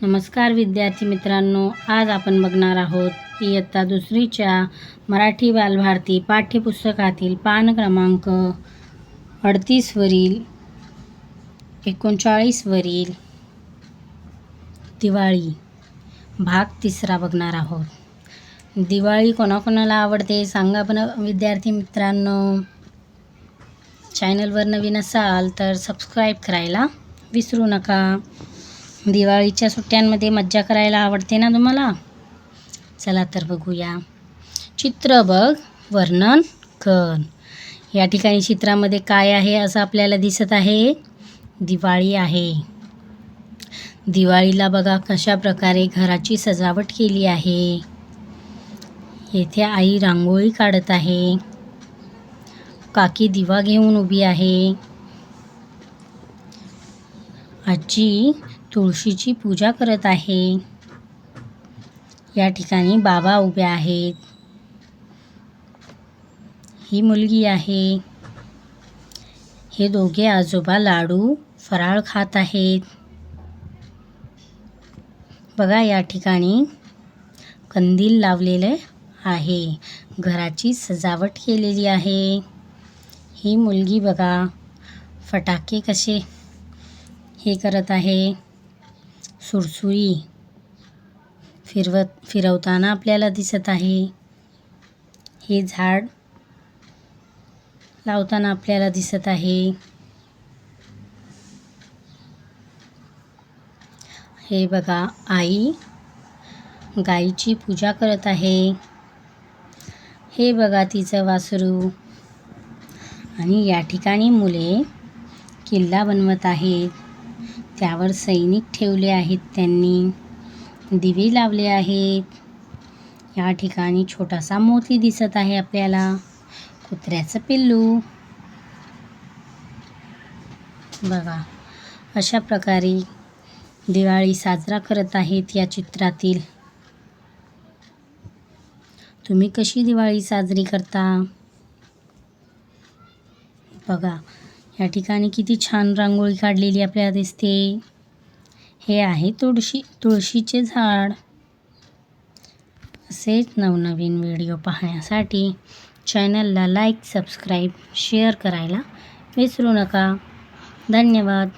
नमस्कार विद्यार्थी मित्रांनो, आज आपण बघणार आहोत इयत्ता दुसरीच्या मराठी बालभारती पाठ्यपुस्तकातील पान क्रमांक 38 वरील 39 वरील दिवाळी भाग 3 बघणार आहोत। दिवाळी कोणाकोणाला आवडते सांगा पण विद्यार्थी मित्रांनो। चॅनलवर नवीन असाल तर सबस्क्राईब करायला विसरू नका। दिवाळीच्या सुट्ट्यांमध्ये मज्जा करायला आवडते ना तुम्हाला? चला तर बघूया। चित्र बघ, वर्णन कर। या ठिकाणी चित्रामध्ये काय आहे असं आपल्याला दिसत आहे? दिवाळी आहे। दिवाळीला बघा कशा प्रकारे घराची सजावट केली आहे। येथे आई रांगोळी काढत आहे। काकी दिवा घेऊन उभी आहे। आजी तुळशीची पूजा करत आहे। या ठिकाणी बाबा उभे आहेत। ही मुलगी आहे। हे दोघे आजोबा लाडू फराळ खात आहेत। बघा या ठिकाणी कंदील लावलेले आहे। घराची सजावट केलेली आहे। ही मुलगी बघा फटाके कसे हे करत आहे। सुरसुरी फिरवताना आपल्याला दिसत आहे। हे झाड लावताना आपल्याला दिसत आहे। हे बघा आई गाईची पूजा करत आहे। हे बघा तिचं वासरू। आणि या ठिकाणी मुले किल्ला बनवत आहेत। त्यावर सैनिक ठेवले आहेत त्यांनी। दिवे लावले आहेत। या ठिकाणी छोटासा मोती दिसत आहे आपल्याला, कुत्र्याचं पिल्लू। बघा अशा प्रकारे दिवाळी साजरा करत आहेत या चित्रातील। तुम्ही कशी दिवाळी साजरी करता? बघा या ठिकाणी किती छान रांगोळी काढलेली आपल्याला दिसते। हे आहे तुळशीचे झाड। असेच नवनवीन व्हिडिओ पाहण्यासाठी चॅनलला लाईक, सबस्क्राईब, शेअर करायला विसरू नका। धन्यवाद।